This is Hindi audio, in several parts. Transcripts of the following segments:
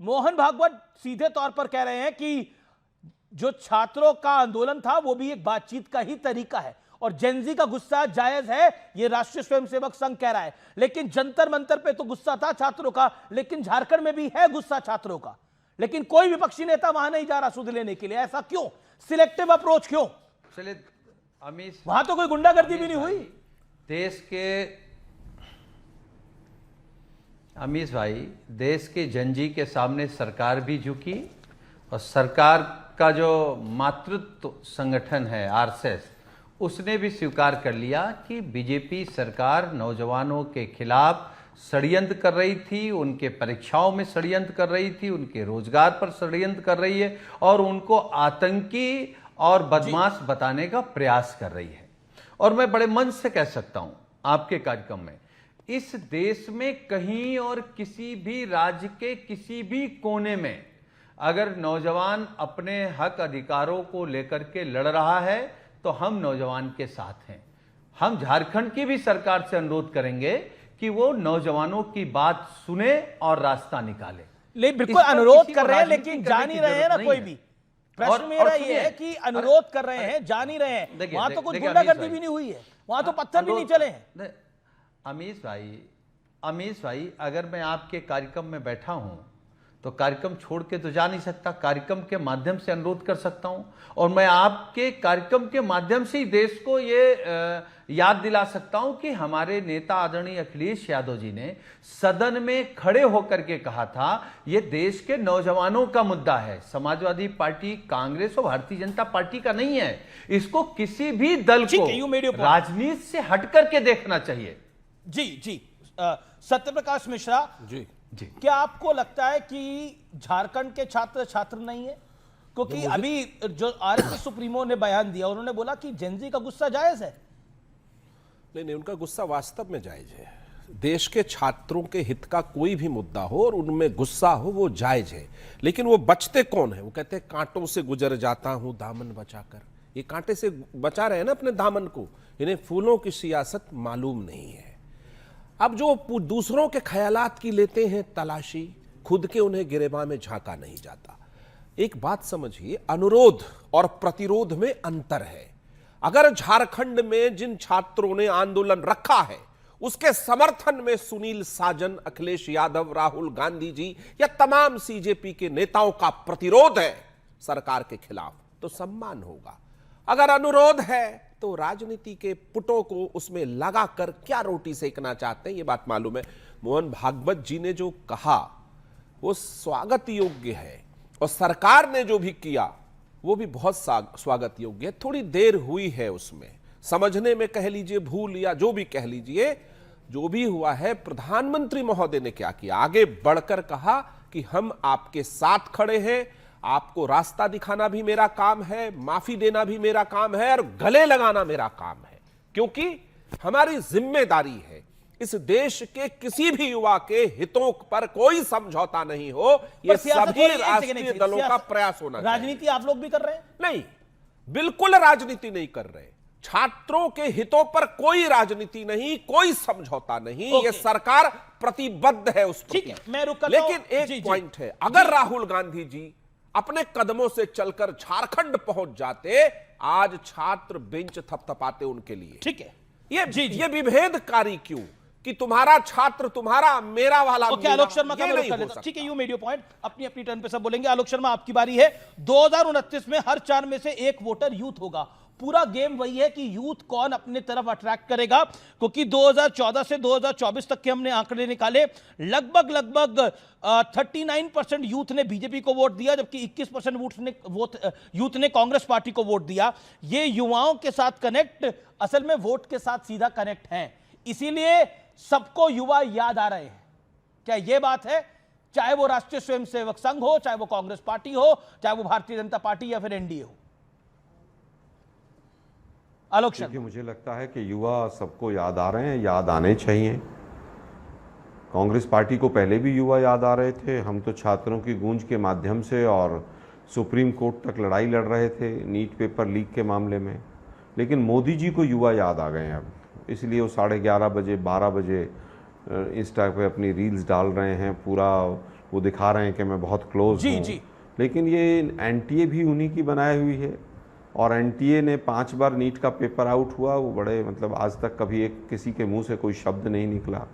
मोहन भागवत सीधे तौर पर कह रहे हैं कि जो छात्रों का आंदोलन था वो भी एक बातचीत का ही तरीका है और जेनजी का गुस्सा जायज है, ये राष्ट्रीय स्वयंसेवक संघ कह रहा है। लेकिन जंतर मंतर पे तो गुस्सा था छात्रों का, लेकिन झारखंड में भी है गुस्सा छात्रों का, लेकिन कोई विपक्षी नेता वहां नहीं जा रहा सुध लेने के लिए। ऐसा क्यों? सिलेक्टिव अप्रोच क्यों? चलिए अमीश, वहां तो कोई गुंडागर्दी भी नहीं हुई। देश के अमीश भाई, देश के जनजी के सामने सरकार भी झुकी और सरकार का जो मातृत्व संगठन है आरएसएस, उसने भी स्वीकार कर लिया कि बीजेपी सरकार नौजवानों के खिलाफ षड्यंत्र कर रही थी, उनके परीक्षाओं में षड्यंत्र कर रही थी, उनके रोजगार पर षड्यंत्र कर रही है और उनको आतंकी और बदमाश बताने का प्रयास कर रही है। और मैं बड़े मन से कह सकता हूं आपके कार्यक्रम में, इस देश में कहीं और किसी भी राज्य के किसी भी कोने में अगर नौजवान अपने हक अधिकारों को लेकर के लड़ रहा है तो हम नौजवान के साथ हैं। हम झारखंड की भी सरकार से अनुरोध करेंगे कि वो नौजवानों की बात सुने और रास्ता निकाले। लेकिन बिल्कुल अनुरोध कर रहे हैं, लेकिन जा नहीं रहे हैं ना कोई भी। प्रश्न मेरा ये है कि अनुरोध कर रहे हैं, जा नहीं रहे हैं। वहां तो कुछ गुंडागर्दी भी नहीं हुई है, वहां तो पत्थर भी नहीं चले हैं। अमीश भाई, अगर मैं आपके कार्यक्रम में बैठा हूं तो कार्यक्रम छोड़ के तो जा नहीं सकता, कार्यक्रम के माध्यम से अनुरोध कर सकता हूं और मैं आपके कार्यक्रम के माध्यम से ही देश को ये याद दिला सकता हूं कि हमारे नेता आदरणीय अखिलेश यादव जी ने सदन में खड़े होकर के कहा था ये देश के नौजवानों का मुद्दा है, समाजवादी पार्टी, कांग्रेस और भारतीय जनता पार्टी का नहीं है। इसको किसी भी दल को राजनीति से हट करके देखना चाहिए। जी सत्यप्रकाश मिश्रा जी, क्या आपको लगता है कि झारखंड के छात्र नहीं है? क्योंकि अभी जो आरएसएस सुप्रीमो ने बयान दिया, उन्होंने बोला कि जेनजी का गुस्सा जायज है। नहीं, उनका गुस्सा वास्तव में जायज है। देश के छात्रों के हित का कोई भी मुद्दा हो और उनमें गुस्सा हो, वो जायज है। लेकिन वो बचते कौन है? वो कहते हैं कांटों से गुजर जाता हूं दामन बचाकर। ये कांटे से बचा रहे हैं ना अपने दामन को, इन्हें फूलों की सियासत मालूम नहीं है। अब जो दूसरों के ख्यालात की लेते हैं तलाशी, खुद के उन्हें गिरेबान में झांका नहीं जाता। एक बात समझिए, अनुरोध और प्रतिरोध में अंतर है। अगर झारखंड में जिन छात्रों ने आंदोलन रखा है उसके समर्थन में सुनील साजन, अखिलेश यादव, राहुल गांधी जी या तमाम सीजेपी के नेताओं का प्रतिरोध है सरकार के खिलाफ, तो सम्मान होगा। अगर अनुरोध है तो राजनीति के पुटों को उसमें लगाकर क्या रोटी सेकना चाहते हैं, ये बात मालूम है। मोहन भागवत जी ने जो कहा वो स्वागत योग्य है और सरकार ने जो भी किया वो भी बहुत स्वागत योग्य है। थोड़ी देर हुई है उसमें समझने में, कह लीजिए भूल या जो भी कह लीजिए, जो भी हुआ है। प्रधानमंत्री महोदय ने क्या किया? आगे बढ़कर कहा कि हम आपके साथ खड़े हैं, आपको रास्ता दिखाना भी मेरा काम है, माफी देना भी मेरा काम है और गले लगाना मेरा काम है, क्योंकि हमारी जिम्मेदारी है इस देश के किसी भी युवा के हितों पर कोई समझौता नहीं हो। यह सभी राष्ट्रीय दलों का प्रयास होना चाहिए। राजनीति आप लोग भी कर रहे हैं? नहीं, बिल्कुल राजनीति नहीं कर रहे। छात्रों के हितों पर कोई राजनीति नहीं, कोई समझौता नहीं। यह सरकार प्रतिबद्ध है उस पर। मैं रुक लेकिन एक पॉइंट है, अगर राहुल गांधी जी अपने कदमों से चलकर झारखंड पहुंच जाते, आज छात्र बेंच थपथपाते उनके लिए। ठीक है, ये विभेदकारी क्यों कि तुम्हारा छात्र तुम्हारा, मेरा वाला मेरा। आलोक शर्मा का नहीं हो सकता। ठीक है, यू मेड योर पॉइंट। अपनी अपनी टर्न पे सब बोलेंगे। आलोक शर्मा आपकी बारी है। 2029 में हर 4 में से एक वोटर यूथ होगा। पूरा गेम वही है कि यूथ कौन अपने तरफ अट्रैक्ट करेगा, क्योंकि 2014 से 2024 तक के हमने आंकड़े निकाले, लगभग 39% यूथ ने बीजेपी को वोट दिया, जबकि 21% यूथ ने कांग्रेस पार्टी को वोट दिया। ये युवाओं के साथ कनेक्ट असल में वोट के साथ सीधा कनेक्ट है, इसीलिए सबको युवा याद आ रहे हैं। क्या यह बात है? चाहे वो राष्ट्रीय स्वयंसेवक संघ हो, चाहे वो कांग्रेस पार्टी हो, चाहे वो भारतीय जनता पार्टी या फिर एनडीए हो। आलोक शर्मा, मुझे लगता है कि युवा सबको याद आ रहे हैं, याद आने चाहिए। कांग्रेस पार्टी को पहले भी युवा याद आ रहे थे। हम तो छात्रों की गूंज के माध्यम से और सुप्रीम कोर्ट तक लड़ाई लड़ रहे थे नीट पेपर लीक के मामले में, लेकिन मोदी जी को युवा याद आ गए हैं अब, इसलिए वो 11:30 बजे 12 बजे इंस्टा पे अपनी रील्स डाल रहे हैं, पूरा वो दिखा रहे हैं कि मैं बहुत क्लोज जी, हूँ। जी। लेकिन ये एनटीए भी उन्हीं की बनाई हुई है, और एनटीए ने 5 बार नीट का पेपर आउट हुआ, वो बड़े मतलब आज तक कभी एक किसी के मुंह से कोई शब्द नहीं निकला।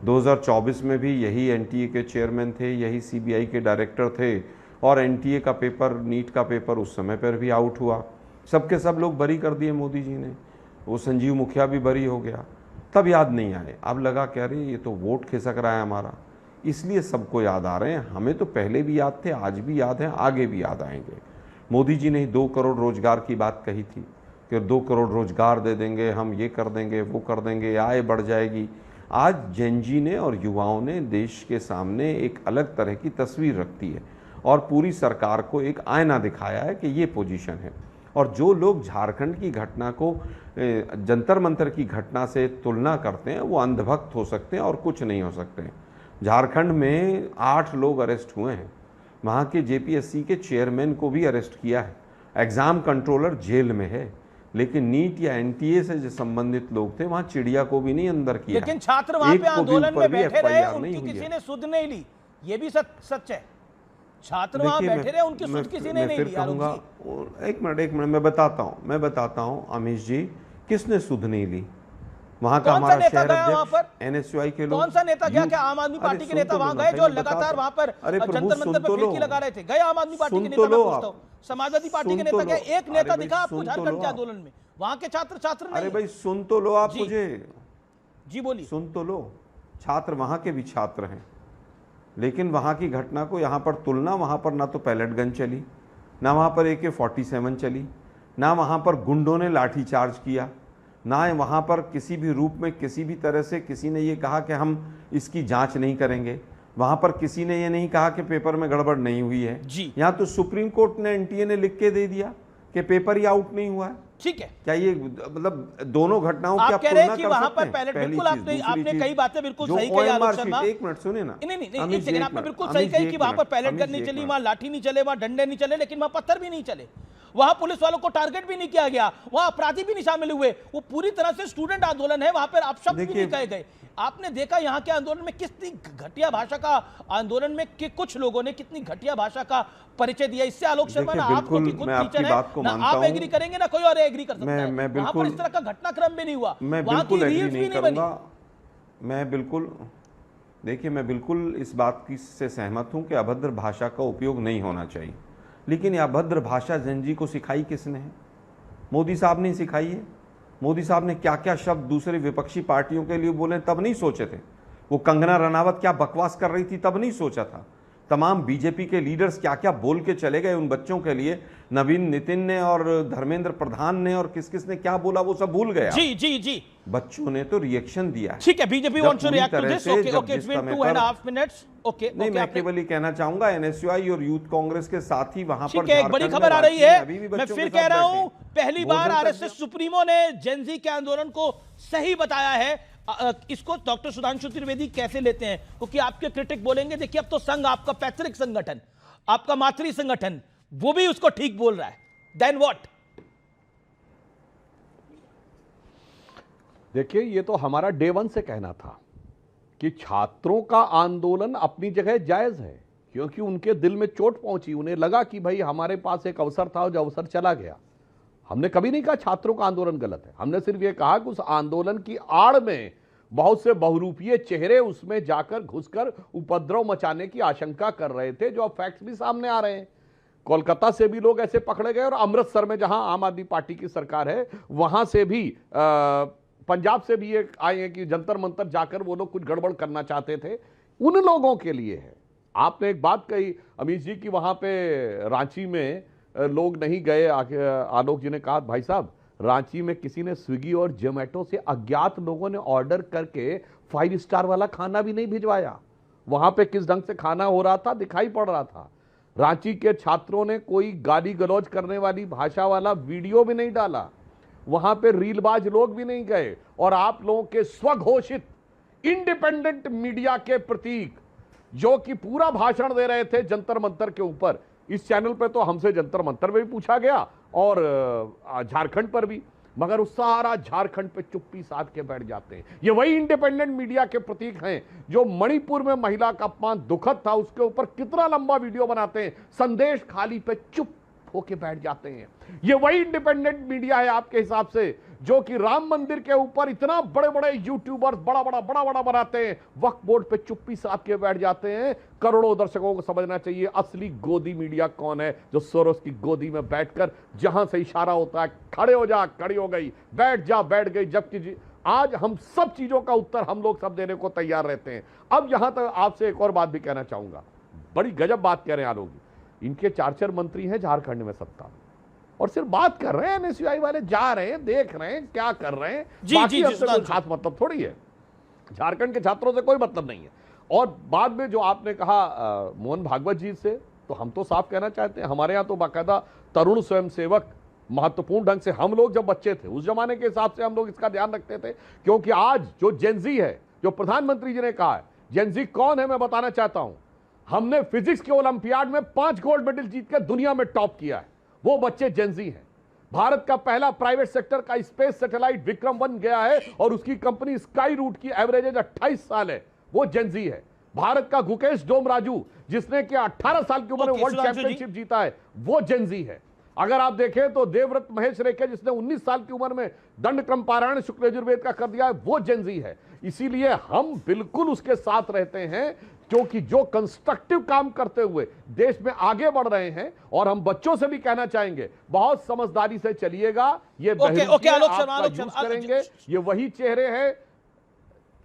2024 में भी यही एनटीए के चेयरमैन थे, यही सीबीआई के डायरेक्टर थे, और एनटीए का पेपर, नीट का पेपर उस समय पर भी आउट हुआ। सबके सब लोग बरी कर दिए मोदी जी ने, वो संजीव मुखिया भी बरी हो गया। तब याद नहीं आए, अब लगा कह रहे ये तो वोट खिसक रहा है हमारा, इसलिए सबको याद आ रहे हैं। हमें तो पहले भी याद थे, आज भी याद हैं, आगे भी याद आएंगे। मोदी जी ने 2 करोड़ रोजगार की बात कही थी कि 2 करोड़ रोजगार दे देंगे, हम ये कर देंगे, वो कर देंगे, आय बढ़ जाएगी। आज जेनजी ने और युवाओं ने देश के सामने एक अलग तरह की तस्वीर रखती है, और पूरी सरकार को एक आईना दिखाया है कि ये पोजीशन है। और जो लोग झारखंड की घटना को जंतर मंतर की घटना से तुलना करते हैं, वो अंधभक्त हो सकते हैं और कुछ नहीं हो सकते हैं। झारखंड में 8 लोग अरेस्ट हुए हैं, वहाँ के जेपीएससी के चेयरमैन को भी अरेस्ट किया है, एग्ज़ाम कंट्रोलर जेल में है। लेकिन नीट या एनटीए से जो संबंधित लोग थे, वहाँ चिड़िया को भी नहीं अंदर किया। लेकिन छात्र वहां पे आंदोलन में बैठे रहे, उनकी हुई किसी है। ने सुध नहीं ली, ये भी सच है। छात्र वहां देखिए, बैठे रहे, उनकी सुध किसी ने नहीं ली। आलोक जी, एक मिनट मैं बताता हूँ अमीश जी, किसने सुध नहीं ली? वहाँ का कौन सा हमारा नेता शहर गया वहां अध्यक्ष, पर? एनएसयूआई के लोग, कौन सा नेता गया? क्या आम आदमी पार्टी के नेता वहां गए जो लगातार वहां पर जंतर मंतर पर फिरकी लगा रहे थे? गए आम आदमी पार्टी के नेता? मैं पूछता हूं, समाजवादी पार्टी के नेता गए? एक नेता दिखा आपको झारखंड के आंदोलन में? वहां के छात्र नहीं। अरे भाई सुन तो लो आप मुझे, जी बोलिए। सुन तो लो। छात्र वहाँ के भी छात्र हैं, लेकिन वहाँ की घटना को यहाँ पर तुलना, वहाँ पर ना तो पैलेट गन चली, ना वहाँ पर AK-47 चली, ना वहाँ पर गुंडों ने लाठीचार्ज किया, ना वहाँ पर किसी भी रूप में किसी भी तरह से किसी ने ये कहा कि हम इसकी जांच नहीं करेंगे। वहाँ पर किसी ने ये नहीं कहा कि पेपर में गड़बड़ नहीं हुई है। यहाँ तो सुप्रीम कोर्ट ने, एनटीए ने लिख के दे दिया कि पेपर ही आउट नहीं हुआ है। ठीक है, क्या ये मतलब दोनों घटनाओं की आप कह रहे हैं कि वहां पर पैलेट, बिल्कुल आपने कई बातें बिल्कुल सही कही आलोक शर्मा। एक मिनट सुने ना, नहीं, एक सेकंड, आपने बिल्कुल सही कही कि वहां पर पैलेट गन नहीं चली, वहां लाठी नहीं चले, वहां डंडे नहीं चले, लेकिन वहां पत्थर भी नहीं चले, वहां पुलिस वालों को टारगेट भी नहीं किया गया, वहां अपराधी भी नहीं शामिल हुए। वो पूरी तरह से स्टूडेंट आंदोलन है, वहां पर अपशब्द भी नहीं कहे गए। आपने देखा यहाँ के आंदोलन में कितनी घटिया भाषा का, आंदोलन में कि कुछ लोगों ने कितनी घटिया भाषा का परिचय दिया। इससे आलोक शर्मा ना आप खुद टीचर है, ना आप एग्री करेंगे ना कोई और एग्री कर सकता है। वहां पर इस तरह का घटनाक्रम भी नहीं हुआ, वहां की रील्स भी नहीं बनी। मैं बिल्कुल इस बात की से सहमत हूं कि अभद्र भाषा का उपयोग नहीं होना चाहिए, लेकिन यह अभद्र भाषा जेनजी को सिखाई किसने है? मोदी साहब ने सिखाई है। मोदी साहब ने क्या क्या शब्द दूसरे विपक्षी पार्टियों के लिए बोले तब नहीं सोचे थे? वो कंगना रनावत क्या बकवास कर रही थी तब नहीं सोचा था? तमाम बीजेपी के लीडर्स क्या क्या बोल के चले गए उन बच्चों के लिए, नवीन नितिन ने और धर्मेंद्र प्रधान ने और किस किस ने क्या बोला वो सब भूल गया। जी बच्चों ने तो रिएक्शन दिया है। ठीक है, BJP wants to react to this. Okay, it's been 2.5 minutes. Okay, नहीं, मैं केवल ये कहना चाहूंगा एनएसयूआई और यूथ कांग्रेस के साथ ही वहां पर एक बड़ी खबर आ रही है। मैं फिर कह रहा हूं, पहली बार आरएसएस सुप्रीमो ने जेनजी के आंदोलन को सही बताया है। इसको डॉक्टर सुधांशु त्रिवेदी कैसे लेते हैं? क्योंकि आपके क्रिटिक बोलेंगे देखिए अब तो संघ, आपका पैतृक संगठन, आपका मातृ संगठन, वो भी उसको ठीक बोल रहा है। Then what? देखिए, ये तो हमारा डे 1 से कहना था कि छात्रों का आंदोलन अपनी जगह जायज है, क्योंकि उनके दिल में चोट पहुंची, उन्हें लगा कि भाई हमारे पास एक अवसर था, जो अवसर चला गया। हमने कभी नहीं कहा छात्रों का आंदोलन गलत है, हमने सिर्फ ये कहा कि उस आंदोलन की आड़ में बहुत से बहुरूपीय चेहरे उसमें जाकर घुसकर उपद्रव मचाने की आशंका कर रहे थे, जो अब फैक्ट्स भी सामने आ रहे हैं। कोलकाता से भी लोग ऐसे पकड़े गए, और अमृतसर में जहां आम आदमी पार्टी की सरकार है, वहां से भी पंजाब से भी एक आए हैं कि जंतर मंतर जाकर वो लोग कुछ गड़बड़ करना चाहते थे। उन लोगों के लिए है। आपने एक बात कही अमीश जी की, वहां पे रांची में लोग नहीं गए। आलोक जी ने कहा भाई साहब, रांची में किसी ने स्विगी और जोमेटो से अज्ञात लोगों ने ऑर्डर करके 5 स्टार वाला खाना भी नहीं भिजवाया। वहां पे किस ढंग से खाना हो रहा था दिखाई पड़ रहा था। रांची के छात्रों ने कोई गाली गलौज करने वाली भाषा वाला वीडियो भी नहीं डाला, वहां पे रीलबाज लोग भी नहीं गए। और आप लोगों के स्वघोषित इंडिपेंडेंट मीडिया के प्रतीक जो कि पूरा भाषण दे रहे थे जंतर मंतर के ऊपर, इस चैनल पे तो हमसे जंतर मंतर में भी पूछा गया और झारखंड पर भी, मगर उस सारा झारखंड पे चुप्पी साध के बैठ जाते हैं। ये वही इंडिपेंडेंट मीडिया के प्रतीक हैं जो मणिपुर में महिला का अपमान दुखद था, उसके ऊपर कितना लंबा वीडियो बनाते हैं, संदेश खाली पे चुप होके बैठ जाते हैं। ये वही इंडिपेंडेंट मीडिया है आपके हिसाब से जो कि राम मंदिर के ऊपर इतना बड़े बड़े यूट्यूबर्स बड़ा बनाते हैं, वक्फ बोर्ड पे चुप्पी साध के बैठ जाते हैं। करोड़ों दर्शकों को समझना चाहिए असली गोदी मीडिया कौन है, जो सोरोस की गोदी में बैठकर जहां से इशारा होता है खड़े हो जा, खड़ी हो गई, बैठ जा, बैठ गई, जबकि आज हम सब चीजों का उत्तर हम लोग सब देने को तैयार रहते हैं। अब यहां तक आपसे एक और बात भी कहना चाहूंगा, बड़ी गजब बात कह रहे हैं आलोक जी, इनके 4 मंत्री हैं झारखंड में सत्ता में और सिर्फ बात कर रहे हैं, एनएसयूआई वाले जा रहे हैं, देख रहे हैं क्या कर रहे हैं, बाकी हमसे कोई खास मतलब थोड़ी है, झारखंड के छात्रों से कोई मतलब नहीं है। और बाद में जो आपने कहा मोहन भागवत जी से, तो हम तो साफ कहना चाहते हैं, हमारे यहाँ तो बाकायदा तरुण स्वयंसेवक महत्वपूर्ण ढंग से, हम लोग जब बच्चे थे उस जमाने के हिसाब से हम लोग इसका ध्यान रखते थे, क्योंकि आज जो जेनजी है, जो प्रधानमंत्री जी ने कहा है, जेनजी कौन है मैं बताना चाहता हूं, हमने फिजिक्स के ओलंपियाड में 5 गोल्ड मेडल जीत कर दुनिया में टॉप किया है, वो बच्चे जेनजी हैं। भारत का पहला प्राइवेट सेक्टर का स्पेस सैटेलाइट विक्रम 1 गया है और उसकी कंपनी स्काई रूट की एवरेज एज 28 साल है, वो जेनजी है। भारत का गुकेश डोमराजू जिसने कि 18 साल की उम्र में वर्ल्ड चैंपियनशिप जीता है, वो जेनजी है। अगर आप देखें तो देवव्रत महेश रेखे जिसने 19 साल की उम्र में दंडक्रम पारायण शुक्ल यजुर्वेद का कर दिया है, वो जेनजी है। इसीलिए हम बिल्कुल उसके साथ रहते हैं, क्योंकि जो कंस्ट्रक्टिव काम करते हुए देश में आगे बढ़ रहे हैं, और हम बच्चों से भी कहना चाहेंगे बहुत समझदारी से चलिएगा, ये यूज करेंगे, ये वही चेहरे हैं,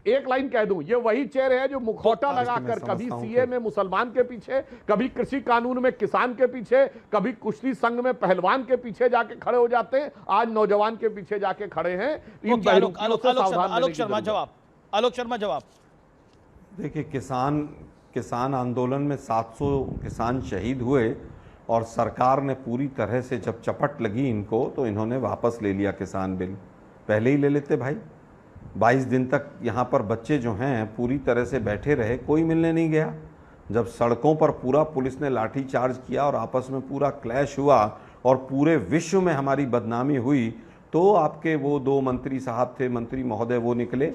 एक लाइन कह दूं, ये वही चेहरे हैं जो मुखौटा लगाकर कभी सीए में मुसलमान के पीछे, कभी कृषि कानून में किसान के पीछे, कभी कुश्ती संघ में पहलवान के पीछे जाके खड़े हो जाते हैं, आज नौजवान के पीछे जाके खड़े हैं। इन बहरुखियों से सावधान रहने की जरूरत है। आलोक शर्मा जवाब। देखिए, किसान आंदोलन में 700 किसान शहीद हुए और सरकार ने पूरी तरह से जब चपट लगी इनको, तो इन्होंने वापस ले लिया किसान बिल। पहले ही ले लेते भाई। 22 दिन तक यहाँ पर बच्चे जो हैं पूरी तरह से बैठे रहे, कोई मिलने नहीं गया। जब सड़कों पर पूरा पुलिस ने लाठी चार्ज किया और आपस में पूरा क्लैश हुआ और पूरे विश्व में हमारी बदनामी हुई, तो आपके वो 2 मंत्री साहब थे, मंत्री महोदय, वो निकले,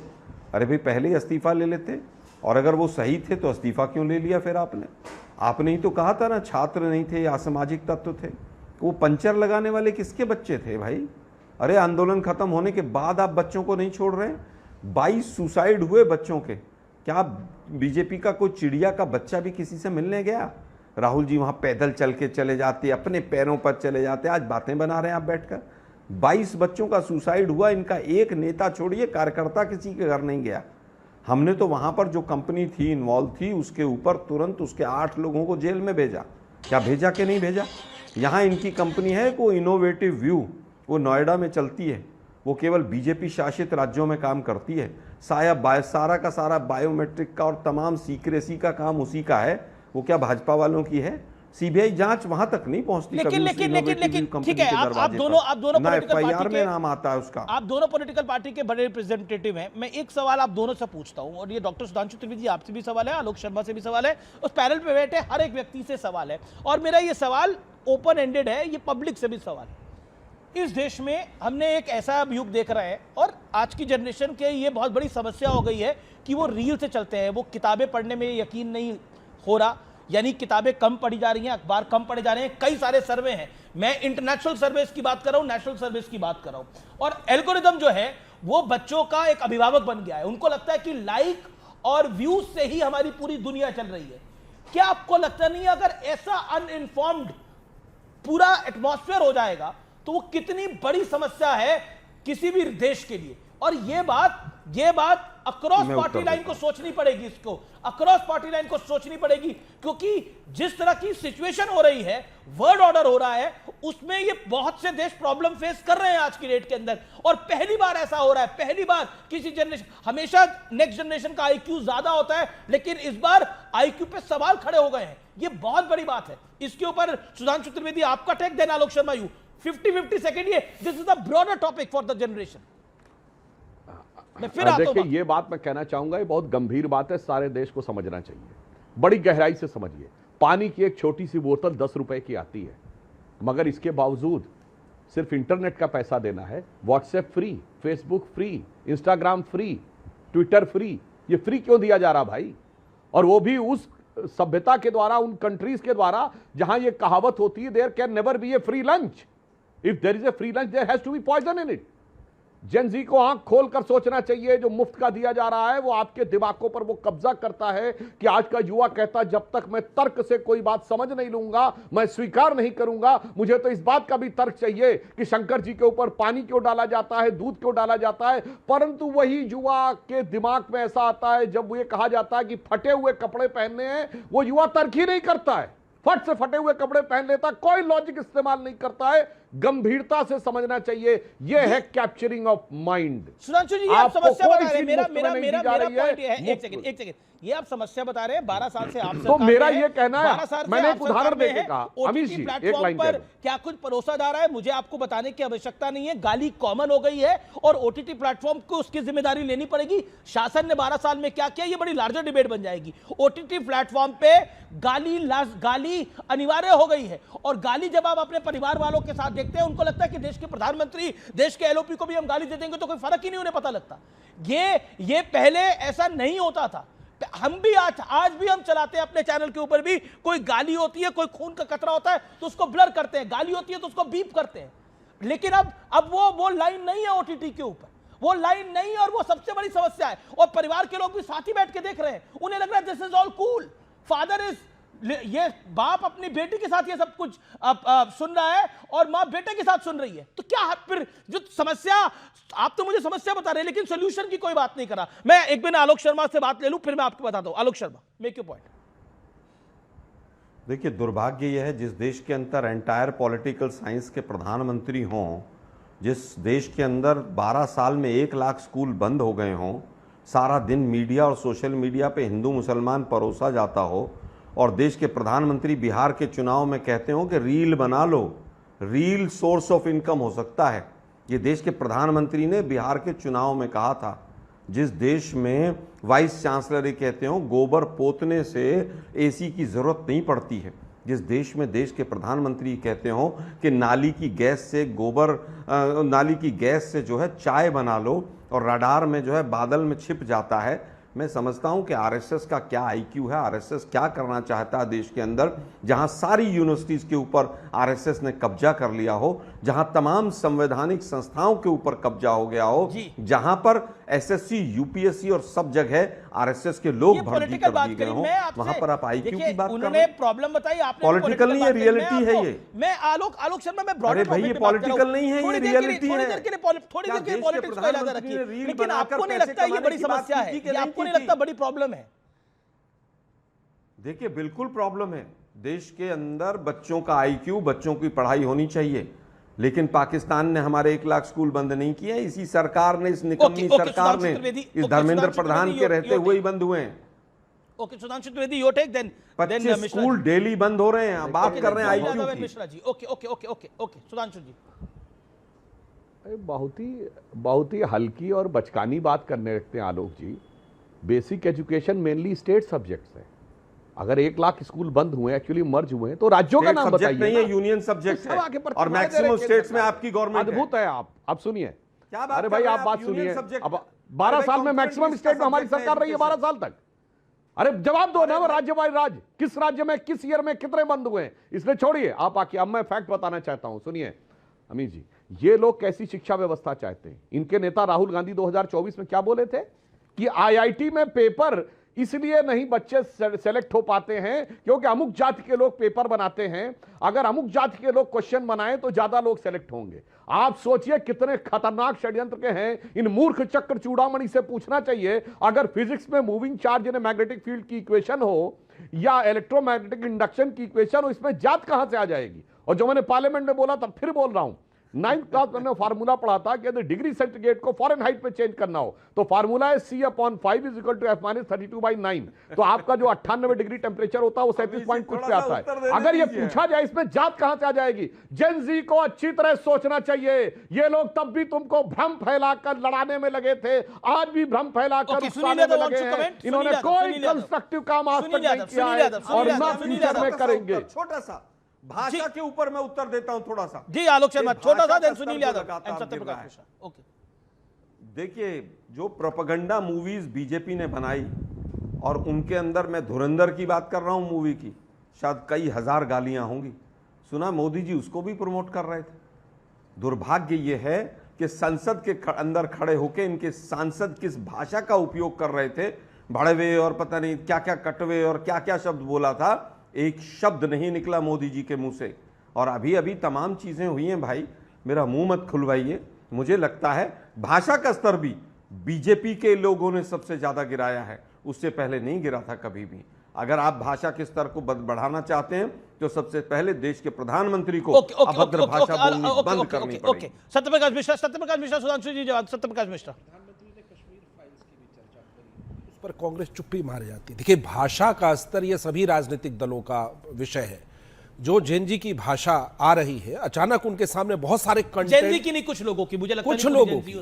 अरे भाई पहले ही इस्तीफा ले लेते, और अगर वो सही थे तो इस्तीफा क्यों ले लिया फिर आपने ही तो कहा था ना, छात्र नहीं थे या असामाजिक तत्व थे। वो पंचर लगाने वाले किसके बच्चे थे भाई? अरे आंदोलन खत्म होने के बाद आप बच्चों को नहीं छोड़ रहे? 22 सुसाइड हुए बच्चों के। क्या बीजेपी का कोई चिड़िया का बच्चा भी किसी से मिलने गया? राहुल जी वहां पैदल चल के चले जाते, अपने पैरों पर चले जाते, आज बातें बना रहे हैं आप बैठकर। 22 बच्चों का सुसाइड हुआ, इनका एक नेता छोड़िए कार्यकर्ता किसी के घर नहीं गया। हमने तो वहां पर जो कंपनी थी इन्वॉल्व थी, उसके ऊपर तुरंत उसके 8 लोगों को जेल में भेजा। क्या भेजा कि नहीं भेजा? यहाँ इनकी कंपनी है को इनोवेटिव व्यू, वो नोएडा में चलती है, वो केवल बीजेपी शासित राज्यों में काम करती है। सारा का सारा बायोमेट्रिक का और तमाम सीक्रेसी का काम उसी का है। वो क्या भाजपा वालों की है? सीबीआई जांच वहां तक नहीं पहुंचती। लेकिन ठीक है, आप दोनों पॉलिटिकल पार्टी के नाम आता है उसका। आप दोनों पॉलिटिकल पार्टी के बड़े रिप्रेजेंटेटिव हैं। मैं एक सवाल आप दोनों से पूछता हूं, और ये डॉक्टर सुधांशु त्रिवेदी आपसे भी सवाल है, आलोक शर्मा से भी सवाल है, उस पैनल पे बैठे हर एक व्यक्ति से सवाल है, और मेरा ये सवाल ओपन एंडेड है, ये पब्लिक से भी सवाल है। इस देश में हमने एक ऐसा युग देख रहे हैं, और आज की जनरेशन के ये बहुत बड़ी समस्या हो गई है कि वो रील से चलते हैं, वो किताबें पढ़ने में यकीन नहीं हो रहा, यानी किताबें कम पढ़ी जा रही हैं, अखबार कम पढ़े जा रहे हैं। कई सारे सर्वे हैं, मैं इंटरनेशनल सर्विस की बात कर रहा हूं, नेशनल सर्विस की बात कर रहा हूं, और एल्गोरिदम जो है वो बच्चों का एक अभिभावक बन गया है। उनको लगता है कि लाइक और व्यूज से ही हमारी पूरी दुनिया चल रही है। क्या आपको लगता नहीं अगर ऐसा अनइन्फॉर्म्ड पूरा एटमॉस्फेयर हो जाएगा तो वो कितनी बड़ी समस्या है किसी भी देश के लिए? और ये बात अक्रॉस पार्टी लाइन को सोचनी पड़ेगी, इसको अक्रॉस पार्टी लाइन को सोचनी पड़ेगी, क्योंकि जिस तरह की सिचुएशन हो रही है, वर्ल्ड ऑर्डर हो रहा है, उसमें ये बहुत से देश प्रॉब्लम फेस कर रहे हैं आज की डेट के अंदर। और पहली बार ऐसा हो रहा है, पहली बार किसी जनरेशन, हमेशा नेक्स्ट जनरेशन का आईक्यू ज्यादा होता है, लेकिन इस बार आईक्यू पे सवाल खड़े हो गए हैं। ये बहुत बड़ी बात है। इसके ऊपर सुधांशु त्रिवेदी आपका टेक, देना आलोक शर्मा यू 50-50 सेकेंड। ये this is the broader topic for the generation. मैं फिर आता हूं। देखिए, ये बात मैं कहना चाहूंगा, ये बहुत गंभीर बात है, सारे देश को समझना चाहिए, बड़ी गहराई से समझिए। पानी की एक छोटी सी बोतल 10 रुपए की आती है, मगर इसके बावजूद सिर्फ इंटरनेट का पैसा देना है। WhatsApp free, Facebook free, Instagram free, Twitter free. ये फ्री क्यों दिया जा रहा भाई? और वो भी उस सभ्यता के द्वारा, उन कंट्रीज के द्वारा जहां ये कहावत होती है, there can never be a free lunch. If there is a free lunch there has to be poison in it. Gen Z को आंख खोलकर सोचना चाहिए, जो मुफ्त का दिया जा रहा है वो आपके दिमागों पर वो कब्जा करता है कि आज का युवा कहता है जब तक मैं तर्क से कोई बात समझ नहीं लूंगा मैं स्वीकार नहीं करूंगा। मुझे तो इस बात का भी तर्क चाहिए कि शंकर जी के ऊपर पानी क्यों डाला जाता है, दूध क्यों डाला जाता है। परंतु वही युवा के दिमाग में ऐसा आता है जब ये कहा जाता है कि फटे हुए कपड़े पहनने हैं, वो युवा तर्क ही नहीं करता है, फट से फटे हुए कपड़े पहन लेता, कोई लॉजिक इस्तेमाल नहीं करता है। गंभीरता से समझना चाहिए, यह है कैप्चरिंग ऑफ माइंड। सुधांशु जी, आप समस्या बता रहे हैं, मेरा पॉइंट ये है, मुफ्त। एक सेकंड, ये आप समस्या बता रहे हैं 12 साल से आप तो सरकार मेरा में ये कहना है, 12 साल से मैंने आप एक उदाहरण सरकार में देके हैं, कहा, OTT अमीश जी, एक प्लेटफॉर्म लाइन पर कह दो। क्या कुछ परोसा जा रहा है, मुझे आपको बताने की आवश्यकता नहीं है। गाली कॉमन हो गई है और ओटीटी प्लेटफॉर्म को उसकी जिम्मेदारी लेनी पड़ेगी। शासन ने 12 साल में क्या किया, ये बड़ी लार्जर डिबेट बन जाएगी। ओटीटी प्लेटफॉर्म पे गाली अनिवार्य हो गई है, और गाली जब आप अपने परिवार वालों के साथ देखते हैं, उनको लगता है कि देश के प्रधानमंत्री, देश के एलओपी को भी हम गाली दे देंगे तो कोई फर्क ही नहीं उन्हें पता लगता। ये पहले ऐसा नहीं होता था। हम भी आज भी हम चलाते हैं अपने चैनल के ऊपर भी, कोई गाली होती है, कोई खून का कतरा होता है तो उसको ब्लर करते हैं, गाली होती है तो उसको बीप करते हैं। लेकिन अब वो लाइन नहीं है ओटीटी के ऊपर, वो लाइन नहीं है, और वो सबसे बड़ी समस्या है। और परिवार के लोग भी साथ ही बैठ के देख रहे हैं, उन्हें लग रहा है this is all cool. Father is, ये बाप अपनी बेटी के साथ ये सब कुछ सुन रहा है और मां बेटे के साथ सुन रही है, तो क्या फिर जो समस्या, आप तो मुझे समस्या बता रहे हैं लेकिन सोल्यूशन की कोई बात नहीं करा। मैं एक बिना आलोक शर्मा से बात ले लूं, फिर मैं आपको बताता हूं। Alok Sharma, make your point. देखिए, दुर्भाग्य यह है जिस देश के अंदर एंटायर पॉलिटिकल साइंस के प्रधानमंत्री हों, जिस देश के अंदर 12 साल में 1 लाख स्कूल बंद हो गए हों, सारा दिन मीडिया और सोशल मीडिया पे हिंदू मुसलमान परोसा जाता हो, और देश के प्रधानमंत्री बिहार के चुनाव में कहते हो कि रील बना लो, रील सोर्स ऑफ इनकम हो सकता है। ये देश के प्रधानमंत्री ने बिहार के चुनाव में कहा था। जिस देश में वाइस चांसलर ये कहते हो गोबर पोतने से एसी की ज़रूरत नहीं पड़ती है, जिस देश में देश के प्रधानमंत्री कहते हो कि नाली की गैस से जो है चाय बना लो, और रडार में जो है बादल में छिप जाता है। मैं समझता हूं कि आरएसएस का क्या आईक्यू है, आरएसएस क्या करना चाहता है देश के अंदर, जहां सारी यूनिवर्सिटीज के ऊपर आरएसएस ने कब्जा कर लिया हो, जहां तमाम संवैधानिक संस्थाओं के ऊपर कब्जा हो गया हो, जहां पर एसएससी, यूपीएससी और सब जगह आरएसएस के लोग भर्ती कर दिए गए हो, वहां पर आप आईक्यू की बात कर रहे हैं। प्रॉब्लम बताई आपने, पॉलिटिकल नहीं है, रियलिटी है ये। मैं आलोक शर्मा, मैं अरे भाई, ये पॉलिटिकल नहीं है, ये रियलिटी है। थोड़ी देर के लिए पॉलिटिक्स को इलाजा रखिए, लेकिन आपको नहीं लगता ये बड़ी समस्या है, ये आपको नहीं लगता बड़ी प्रॉब्लम है? देखिए, बिल्कुल प्रॉब्लम है। देश के अंदर बच्चों का आईक्यू, बच्चों की पढ़ाई होनी चाहिए, लेकिन पाकिस्तान ने हमारे 1 लाख स्कूल बंद नहीं किए। इसी सरकार ने, इस निकम्मी सरकार ने, इस धर्मेंद्र प्रधान के रहते हुए ही बंद हुए हैं। Okay, Sudhanshu Trivedi, your take, then 25 school daily बंद हो रहे हैं, बात कर रहे हैं आईक्यू की। मिश्रा जी, ओके, सुधांशु जी। बहुत ही हल्की और बचकानी बात करने लगते हैं Alok ji. Basic education mainly state subjects है। अगर 1 लाख स्कूल बंद हुए, एक्चुअली मर्ज हुए हैं, तो राज्यों का नाम बताइए। नहीं है, यूनियन सब्जेक्ट है, और मैक्सिमम स्टेट्स में आपकी गवर्नमेंट अद्भुत है। आप सुनिए, क्या बात, अरे भाई आप बात सुनिए। अब 12 साल में मैक्सिमम स्टेट में हमारी सरकार रही है 12 साल तक। अरे जवाब दो ना, वो राज्य बाय राज्य, किस राज्य में किस ईयर में कितने बंद हुए हैं, इसलिए छोड़िए आप आके। अब मैं फैक्ट बताना चाहता हूं, सुनिए अमीर जी, ये लोग कैसी शिक्षा व्यवस्था चाहते हैं। इनके नेता राहुल गांधी 2024 में क्या बोले थे कि आईआईटी में पेपर इसलिए नहीं बच्चे सेलेक्ट हो पाते हैं क्योंकि अमुक जाति के लोग पेपर बनाते हैं, अगर अमुक जाति के लोग क्वेश्चन बनाएं तो ज्यादा लोग सेलेक्ट होंगे। आप सोचिए कितने खतरनाक षड्यंत्र के हैं। इन मूर्ख चक्र चूड़ामणि से पूछना चाहिए, अगर फिजिक्स में मूविंग चार्ज यानी मैग्नेटिक फील्ड की इक्वेशन हो या इलेक्ट्रोमैग्नेटिक इंडक्शन की इक्वेशन हो, इसमें जात कहां से आ जाएगी। और जो मैंने पार्लियामेंट में बोला था, फिर बोल रहा हूं, 9th क्लास में फार्मूला पढ़ा था कि यदि डिग्री सेंटीग्रेड को फॉरेनहाइट पे चेंज करना हो तो फार्मूला है C/5 = F-32/9। तो आपका जो 98 डिग्री टेम्परेचर होता है वो 37 पॉइंट कुछ पे आता है। अगर ये पूछा जाए इसमें जात कहां से आ जाएगी, जेन जी को अच्छी तरह सोचना चाहिए। ये लोग तब भी तुमको भ्रम फैलाकर लड़ाने में लगे थे, आज भी भ्रम फैलाकर उकसाने में लगे हैं। इन्होंने कोई कंस्ट्रक्टिव काम आज तक नहीं किया है और ना फ्यूचर में करेंगे। छोटा सा भाषा के ऊपर मैं उत्तर देता हूं थोड़ा सा। जी आलोक शर्मा, ये छोटा सा, भाषा देन का सुनील स्तर यादव लगातार एंड सत्य गिर रहा प्रकाश है। मिश्रा। ओके, देखिए, जो प्रोपेगेंडा मूवीज बीजेपी ने बनाई और उनके अंदर, मैं धुरंधर की बात कर रहा हूं मूवी की, शायद कई हजार गालियां होंगी, सुना मोदी जी उसको भी प्रमोट कर रहे थे। दुर्भाग्य ये है कि संसद के अंदर खड़े होकर इनके सांसद किस भाषा का उपयोग कर रहे थे, भड़वे और पता नहीं क्या क्या कटवे और क्या क्या शब्द बोला था, एक शब्द नहीं निकला मोदी जी के मुंह से। और अभी अभी तमाम चीजें हुई हैं भाई, मेरा मुंह मत खुलवाइए। मुझे लगता है भाषा का स्तर भी बीजेपी के लोगों ने सबसे ज्यादा गिराया है, उससे पहले नहीं गिरा था कभी भी। अगर आप भाषा के स्तर को बढ़ाना चाहते हैं तो सबसे पहले देश के प्रधानमंत्री को अभद्र भाषा बोलनी बंद करनी पड़ेगी। सत्यप्रकाश मिश्रा, सुधांशु जी जवाब। सत्यप्रकाश मिश्रा, उस पर कांग्रेस चुप्पी मार जाती है। देखिए, भाषा का स्तर ये सभी राजनीतिक दलों का विषय है। जो जेनजी की भाषा आ रही है, अचानक उनके सामने बहुत सारे कंटेंट, जेनजी की नहीं, कुछ लोगों की, मुझे लगता है कुछ लोगों की,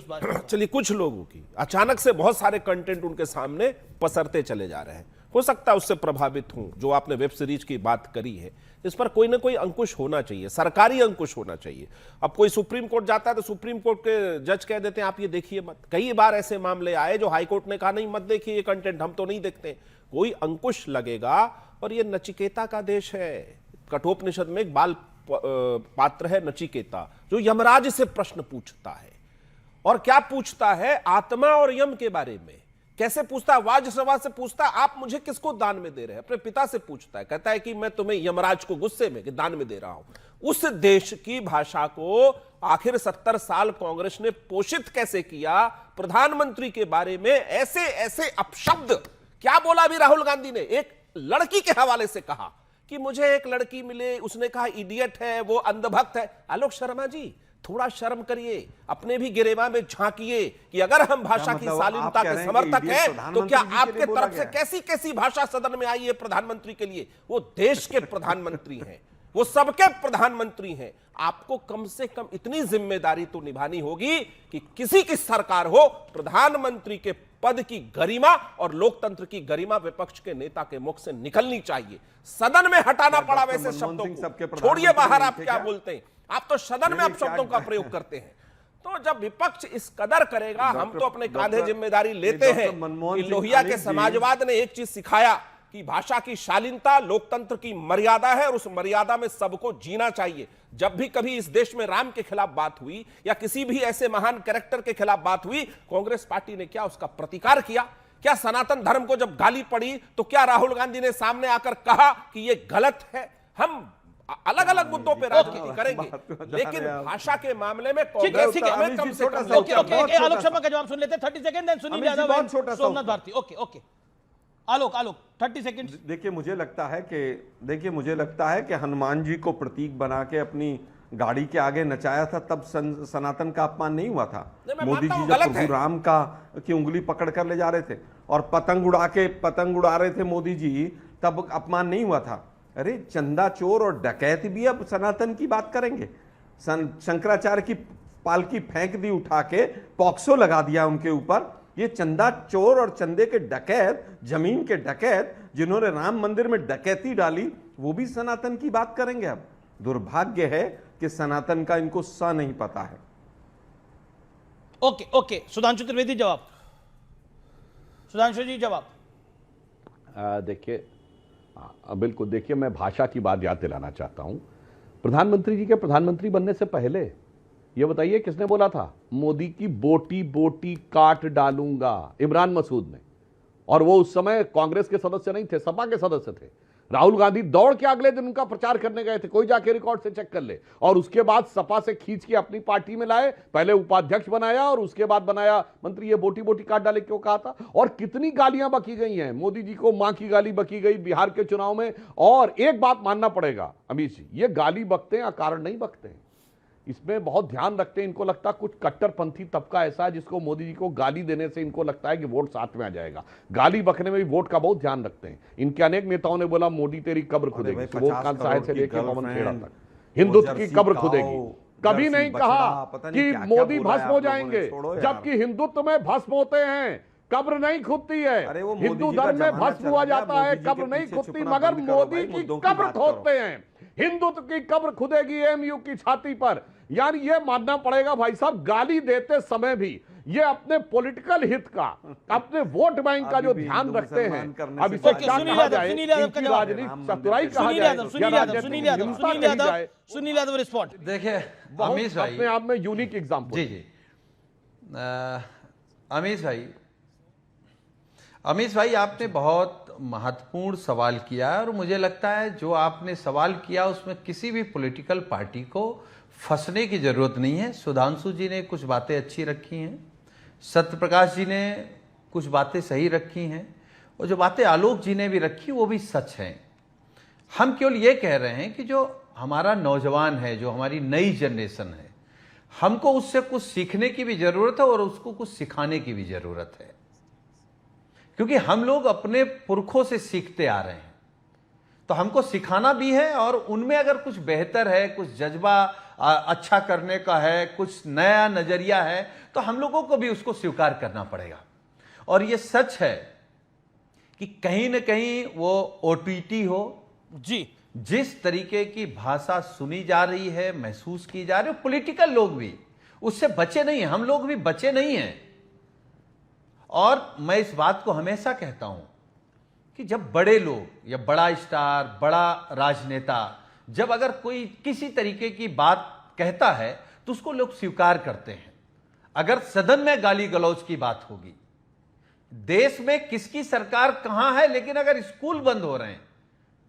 चलिए कुछ लोगों की अचानक से बहुत सारे कंटेंट उनके सामने पसरते चले जा रहे हैं। हो सकता है उससे प्रभावित हूं, जो आपने वेब सीरीज की बात करी है, इस पर कोई ना कोई अंकुश होना चाहिए, सरकारी अंकुश होना चाहिए। अब कोई सुप्रीम कोर्ट जाता है तो सुप्रीम कोर्ट के जज कह देते हैं आप ये देखिए मत। कई बार ऐसे मामले आए जो हाई कोर्ट ने कहा नहीं मत देखिए ये कंटेंट, हम तो नहीं देखते। कोई अंकुश लगेगा। और ये नचिकेता का देश है। कठोपनिषद में एक बाल पात्र है नचिकेता, जो यमराज से प्रश्न पूछता है। और क्या पूछता है? आत्मा और यम के बारे में। कैसे पूछता है? वाजसवा से पूछता है आप मुझे किसको दान में दे रहे हैं? अपने पिता से पूछता है। कहता है कि मैं तुम्हें यमराज को गुस्से में कि दान में दे रहा हूं। उस देश की भाषा को आखिर 70 साल कांग्रेस ने पोषित कैसे किया? प्रधानमंत्री के बारे में ऐसे ऐसे अपशब्द। क्या बोला अभी राहुल गांधी ने? एक लड़की के हवाले से कहा कि मुझे एक लड़की मिले, उसने कहा इडियट है, वो अंधभक्त है। आलोक शर्मा जी, थोड़ा शर्म करिए, अपने भी गिरेबा में झांकिए कि अगर हम भाषा की शालीनता के समर्थक हैं तो क्या आपके तरफ से कैसी कैसी भाषा सदन में आई है प्रधानमंत्री के लिए? वो देश के प्रधानमंत्री हैं, वो सबके प्रधानमंत्री हैं। आपको कम से कम इतनी जिम्मेदारी तो निभानी होगी कि किसी की सरकार हो, प्रधानमंत्री के पद की गरिमा और लोकतंत्र की गरिमा विपक्ष के नेता के मुख से निकलनी चाहिए। सदन में हटाना पड़ा वैसे शब्दों को, छोड़िए बाहर आप क्या बोलते हैं, आप तो सदन में आप शब्दों का प्रयोग करते हैं। तो जब विपक्ष इस कदर करेगा, हम तो अपने कांधे जिम्मेदारी लेते हैं कि लोहिया के समाजवाद ने एक चीज सिखाया कि भाषा की शालीनता लोकतंत्र की मर्यादा है और उस मर्यादा में सबको जीना चाहिए। जब भी कभी इस देश में राम के खिलाफ बात हुई या किसी भी ऐसे महान कैरेक्टर के खिलाफ बात हुई, कांग्रेस पार्टी ने क्या उसका प्रतिकार किया? क्या सनातन धर्म को जब गाली पड़ी तो क्या राहुल गांधी ने सामने आकर कहा कि यह गलत है? हम अलग अलग मुद्दों पर राजनीति करेंगे, लेकिन भाषा के मामले में कांग्रेस हमें कम से कम। आलोक शर्मा का जवाब सुन लेते हैं, 30 second, then Sunil Yadav, Somnath Bharti. Okay Alok 30 second. देखिए मुझे लगता है कि हनुमान जी को प्रतीक बना के अपनी गाड़ी के आगे नचाया था, तब सनातन का अपमान नहीं हुआ था। मोदी जी जब प्रभु राम की उंगली पकड़ कर ले जा रहे थे और पतंग उड़ा रहे थे मोदी जी, तब अपमान नहीं हुआ था। अरे चंदा चोर और डकैत भी अब सनातन की बात करेंगे। शंकराचार्य की पालकी फेंक दी उठा के, पॉक्सो लगा दिया उनके ऊपर। ये चंदा चोर और चंदे के डकैत, जमीन के डकैत, जिन्होंने राम मंदिर में डकैती डाली, वो भी सनातन की बात करेंगे। अब दुर्भाग्य है कि सनातन का इनको सा नहीं पता है। ओके सुधांशु त्रिवेदी जवाब। सुधांशु जी जवाब। देखिए बिल्कुल, देखिए मैं भाषा की बात याद दिलाना चाहता हूं। प्रधानमंत्री जी के प्रधानमंत्री बनने से पहले ये बताइए किसने बोला था मोदी की बोटी बोटी काट डालूंगा? इमरान मसूद ने। और वो उस समय कांग्रेस के सदस्य नहीं थे, सपा के सदस्य थे। राहुल गांधी दौड़ के अगले दिन उनका प्रचार करने गए थे, कोई जाके रिकॉर्ड से चेक कर ले। और उसके बाद सपा से खींच के अपनी पार्टी में लाए, पहले उपाध्यक्ष बनाया और उसके बाद बनाया मंत्री। ये बोटी बोटी काट डाले क्यों कहा था? और कितनी गालियां बकी गई हैं मोदी जी को। मां की गाली बकी गई बिहार के चुनाव में। और एक बात मानना पड़ेगा अमित जी, ये गाली बकते हैं अकारण नहीं बकते हैं, इसमें बहुत ध्यान रखते हैं। इनको लगता है कुछ कट्टरपंथी तबका ऐसा है जिसको मोदी जी को गाली देने से इनको लगता है कि वोट साथ में आ जाएगा। गाली बकने में भी वोट का बहुत ध्यान रखते हैं। इनके अनेक नेताओं ने बोला मोदी तेरी कब्र खुदेगी, सुबोध खान साहेब से लेकर पवन खेड़ा तक, हिंदुत्व की कब्र खुदेगी। कभी नहीं कहा कि मोदी भस्म हो जाएंगे, जबकि हिंदुत्व में भस्म होते हैं, कब्र नहीं खुदती है। हिंदू धर्म में भस्म हुआ जाता है, कब्र नहीं खुदती, मगर मोदी की कब्र खोदते हैं। हिंदुत्व की कब्र खुदेगी एएमयू की छाती पर। यानी ये मानना पड़ेगा भाई साहब, गाली देते समय भी ये अपने पॉलिटिकल हित का, अपने वोट बैंक का जो ध्यान रखते हैं। अब इसे क्या कहा जाए, इनकी राजनीतिक चतुराई कहा जाए, सुनील यादव रिस्पॉन्ड। देखिए अमीश भाई, अपने आप में यूनिक एग्जांपल। जी अमीश भाई आपने बहुत महत्वपूर्ण सवाल किया है और मुझे लगता है जो आपने सवाल किया उसमें किसी भी पॉलिटिकल पार्टी को फंसने की जरूरत नहीं है। सुधांशु जी ने कुछ बातें अच्छी रखी हैं, सत्यप्रकाश जी ने कुछ बातें सही रखी हैं और जो बातें आलोक जी ने भी रखी वो भी सच हैं। हम केवल ये कह रहे हैं कि जो हमारा नौजवान है, जो हमारी नई जनरेशन है, हमको उससे कुछ सीखने की भी जरूरत है और उसको कुछ सिखाने की भी जरूरत है, क्योंकि हम लोग अपने पुरखों से सीखते आ रहे हैं। तो हमको सिखाना भी है और उनमें अगर कुछ बेहतर है, कुछ जज्बा अच्छा करने का है, कुछ नया नजरिया है, तो हम लोगों को भी उसको स्वीकार करना पड़ेगा। और ये सच है कि कहीं ना कहीं वो ओटीटी हो जी, जिस तरीके की भाषा सुनी जा रही है, महसूस की जा रही है, पॉलिटिकल लोग भी उससे बचे नहीं हैं, हम लोग भी बचे नहीं हैं। और मैं इस बात को हमेशा कहता हूं कि जब बड़े लोग या बड़ा स्टार, बड़ा राजनेता जब अगर कोई किसी तरीके की बात कहता है तो उसको लोग स्वीकार करते हैं। अगर सदन में गाली गलौज की बात होगी, देश में किसकी सरकार कहां है, लेकिन अगर स्कूल बंद हो रहे हैं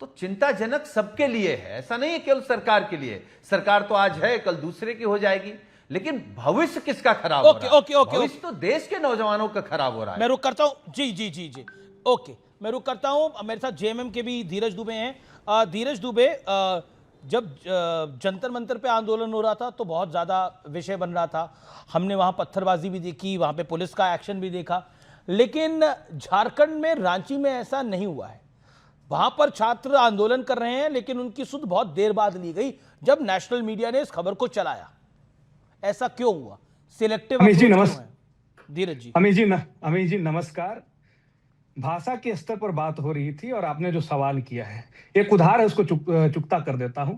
तो चिंताजनक सबके लिए है, ऐसा नहीं है केवल सरकार के लिए। सरकार तो आज है, कल दूसरे की हो जाएगी, लेकिन भविष्य किसका खराब हो रहा है? भविष्य तो देश के नौजवानों का खराब हो रहा है। मैं रुक करता हूं। जी ओके, मैं रुक करता हूं। मेरे साथ जेएमएम के भी धीरज दुबे हैं। धीरज दुबे, जब जंतर मंतर पे आंदोलन हो रहा था तो बहुत ज्यादा विषय बन रहा था, हमने वहां पत्थरबाजी भी देखी, वहां पे पुलिस का एक्शन भी देखा, लेकिन झारखंड में, रांची में ऐसा नहीं हुआ है। वहां पर छात्र आंदोलन कर रहे हैं, लेकिन उनकी सुध बहुत देर बाद ली गई जब नेशनल मीडिया ने इस खबर को चलाया। ऐसा क्यों हुआ? सिलेक्टिव अमीश जी नमस्कार। धीरज जी। अमीश जी नमस्कार। भाषा के स्तर पर बात हो रही थी और आपने जो सवाल किया है, एक उदाहरण है, उसको चुकता कर देता हूं।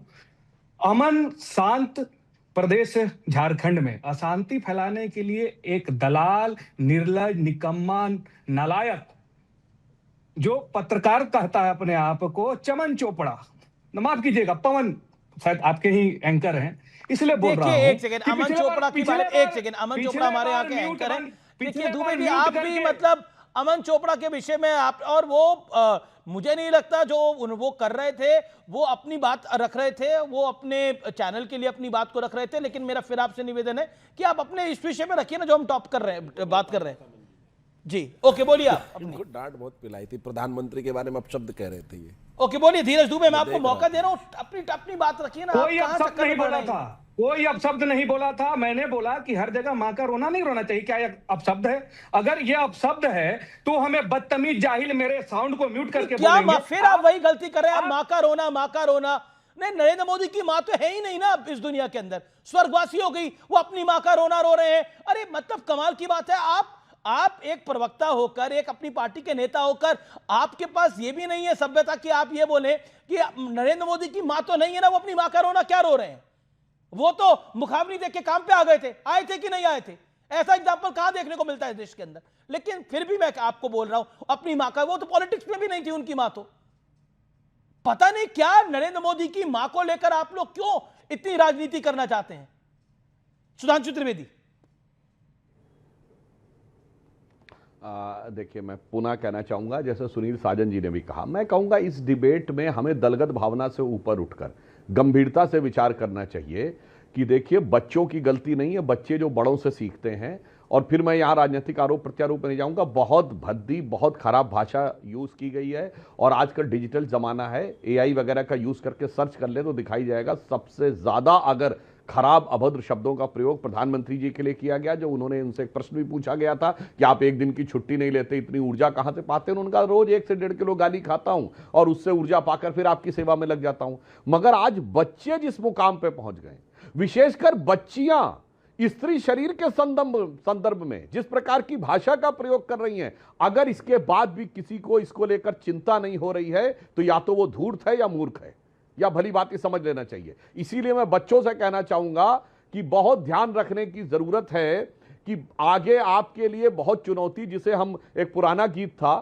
अमन शांत प्रदेश झारखंड में अशांति फैलाने के लिए एक दलाल, निर्लज, निकम्मा, नालायक, जो पत्रकार कहता है अपने आप को, चमन चोपड़ा, माफ कीजिएगा पवन, शायद आपके ही एंकर हैं इसलिए बोल रहा हूं। एक सेकंड, अमन चोपड़ा की बात, एक सेकंड, अमन चोपड़ा हमारे यहाँ के एंकर हैं। देखिए दुबे जी, आप भी मतलब अमन चोपड़ा के विषय में आप, और वो मुझे नहीं लगता जो वो कर रहे थे, वो अपनी बात रख रहे थे, वो अपने चैनल के लिए अपनी बात को रख रहे थे, लेकिन मेरा फिर आपसे निवेदन है कि आप अपने इस विषय में रखिए ना जो हम टॉप कर रहे हैं, बात कर रहे हैं। जी ओके, बोलिए आप। इनको डांट बहुत पिलाई थी, प्रधानमंत्री के बारे में अपशब्द कह रहे थे ये। ओके बोलिए धीरज दुबे, मैं आपको मौका दे रहा हूँ, अपनी बात रखिए ना। कोई अपशब्द नहीं बोला था, कोई अपशब्द नहीं बोला था। मैंने बोला कि हर जगह मां का रोना नहीं रोना चाहिए। क्या यह अपशब्द है? अगर यह अपशब्द है तो हमें बदतमीज जाहिल मेरे साउंड को म्यूट करके बोलेंगे। फिर आप वही गलती कर रहे हैं, मां का रोना, मां का रोना। नहीं, नरेंद्र मोदी की मां तो है ही नहीं ना इस दुनिया के अंदर, स्वर्गवासी हो गई, वो अपनी मां का रोना रो रहे हैं। अरे मतलब कमाल की बात है। आप एक प्रवक्ता होकर, एक अपनी पार्टी के नेता होकर, आपके पास ये भी नहीं है सभ्यता कि आप ये बोले कि नरेंद्र मोदी की मां तो नहीं है ना, वो अपनी मां का रोना क्या रो रहे हैं? वो तो मुखाग्नि देख के काम पे आ गए थे, आए थे कि नहीं आए थे? ऐसा एग्जाम्पल कहां देखने को मिलता है देश के अंदर? लेकिन फिर भी मैं आपको बोल रहा हूं, अपनी मां का, वो तो पॉलिटिक्स में भी नहीं थी उनकी मां। तो पता नहीं क्या नरेंद्र मोदी की मां को लेकर आप लोग क्यों इतनी राजनीति करना चाहते हैं? सुधांशु त्रिवेदी। देखिए, मैं पुनः कहना चाहूंगा, जैसे सुनील साजन जी ने भी कहा, मैं कहूंगा इस डिबेट में हमें दलगत भावना से ऊपर उठकर गंभीरता से विचार करना चाहिए कि देखिए, बच्चों की गलती नहीं है, बच्चे जो बड़ों से सीखते हैं। और फिर मैं यहाँ राजनीतिक आरोप प्रत्यारोप में नहीं जाऊंगा, बहुत भद्दी, बहुत खराब भाषा यूज की गई है। और आजकल डिजिटल जमाना है, एआई वगैरह का यूज करके सर्च कर ले तो दिखाई जाएगा। सबसे ज्यादा अगर खराब अभद्र शब्दों का प्रयोग प्रधानमंत्री जी के लिए किया गया, जो उन्होंने उनसे एक प्रश्न भी पूछा गया था कि आप एक दिन की छुट्टी नहीं लेते, इतनी ऊर्जा कहां से पाते हैं? उनका रोज 1 से 1.5 किलो गाली खाता हूं और उससे ऊर्जा पाकर फिर आपकी सेवा में लग जाता हूं। मगर आज बच्चे जिस मुकाम पे पहुंच गए, विशेषकर बच्चियां स्त्री शरीर के संदर्भ में जिस प्रकार की भाषा का प्रयोग कर रही हैं, अगर इसके बाद भी किसी को इसको लेकर चिंता नहीं हो रही है तो या तो वो धूर्त है या मूर्ख है। या भली बात समझ लेना चाहिए। इसीलिए मैं बच्चों से कहना चाहूंगा कि बहुत ध्यान रखने की जरूरत है कि आगे आपके लिए बहुत चुनौती, जिसे हम एक पुराना गीत था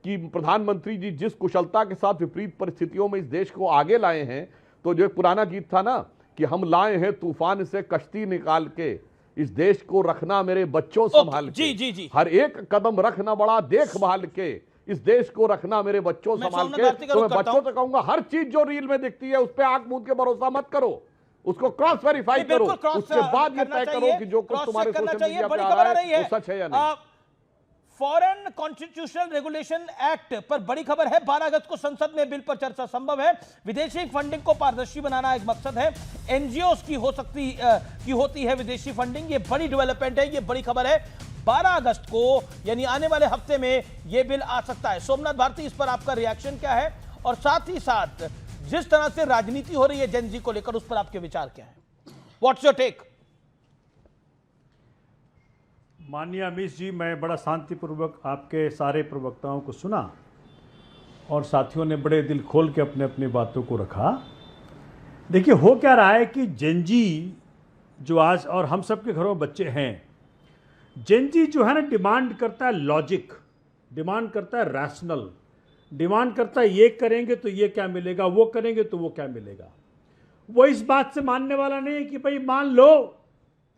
कि प्रधानमंत्री जी जिस कुशलता के साथ विपरीत परिस्थितियों में इस देश को आगे लाए हैं, तो जो एक पुराना गीत था ना कि हम लाए हैं तूफान से कश्ती निकाल के, इस देश को रखना मेरे बच्चों संभाल के। जी जी जी, हर एक कदम रखना बड़ा देखभाल के, इस देश को रखना मेरे बच्चों संभाल के। तो मैं बच्चों से कहूंगा हर चीज जो रील में दिखती है उस पर आंख मूंद के भरोसा मत करो, उसको क्रॉस वेरीफाई करो, उसके बाद ये तय करो कि जो कुछ तुम्हारे सोशल मीडिया पे आ रहा है वो सच है या नहीं। फॉरेन कॉन्स्टिट्यूशनल रेगुलेशन एक्ट पर बड़ी खबर है। 12 अगस्त को संसद में बिल पर चर्चा संभव है। विदेशी फंडिंग को पारदर्शी बनाना एक मकसद है। एनजीओस की होती है विदेशी फंडिंग। ये बड़ी डेवलपमेंट है, ये बड़ी खबर है। 12 अगस्त को यानी आने वाले हफ्ते में यह बिल आ सकता है। सोमनाथ भारती, इस पर आपका रिएक्शन क्या है? और साथ ही साथ जिस तरह से राजनीति हो रही है जेन जी को लेकर, उस पर आपके विचार क्या है? What's your take? माननीय अमीश जी, मैं बड़ा शांतिपूर्वक आपके सारे प्रवक्ताओं को सुना और साथियों ने बड़े दिल खोल के अपने अपनी बातों को रखा। देखिए, हो क्या रहा है कि जेन जी जो आज, और हम सब के घरों में बच्चे हैं, जेन जी जो है ना डिमांड करता है लॉजिक, डिमांड करता है रैशनल, डिमांड करता है ये करेंगे तो ये क्या मिलेगा, वो करेंगे तो वो क्या मिलेगा। वो इस बात से मानने वाला नहीं है कि भाई मान लो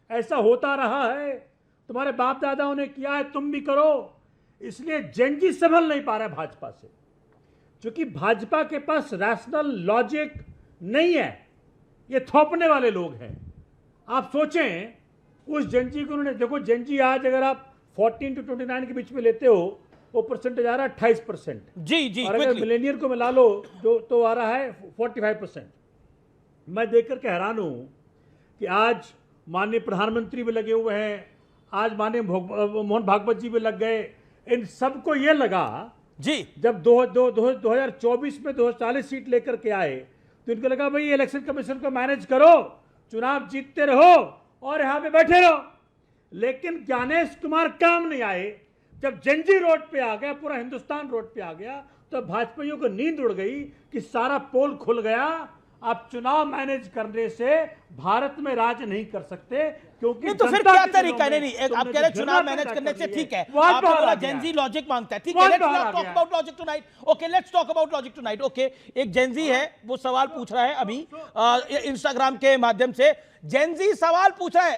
ऐसा होता रहा है, तुम्हारे बाप दादाओं ने किया है, तुम भी करो। इसलिए जेन जी संभल नहीं पा रहा है भाजपा से, क्योंकि भाजपा के पास रैशनल लॉजिक नहीं है, ये थोपने वाले लोग हैं। आप सोचें उस जेन जी को, उन्होंने देखो जेन जी आज अगर आप 14 to 29 के बीच में लेते हो, वो परसेंटेज आ रहा है 28%। जी जी, और अगर मिलेनियर को मिला लो जो तो आ रहा है 45%। मैं देखकर के हैरान हूं कि आज माननीय प्रधानमंत्री भी लगे हुए हैं, आज माननीय मोहन भागवत जी भी लग गए। इन सबको ये लगा जी जब 2024 में 240 सीट लेकर के आए तो इनको लगा भाई इलेक्शन कमीशन को मैनेज करो, चुनाव जीतते रहो और यहां पे बैठे रहो। लेकिन ज्ञानेश कुमार काम नहीं आए। जब जेन जी रोड पे आ गया, पूरा हिंदुस्तान रोड पे आ गया, तो भाजपाइयों को नींद उड़ गई कि सारा पोल खुल गया। आप चुनाव मैनेज करने से भारत में राज नहीं कर सकते, क्योंकि नहीं तो फिर क्या तरीका है? नहीं, आप कह रहे हैं चुनाव मैनेज करने से, ठीक है, आपने बोला जेन जी लॉजिक मांगता है, ठीक है, let's not talk about logic tonight. Okay, let's talk about logic tonight. Okay, एक जेन जी है, वो सवाल पूछ रहा है अभी इंस्टाग्राम के माध्यम से। जेन जी सवाल पूछ रहा है,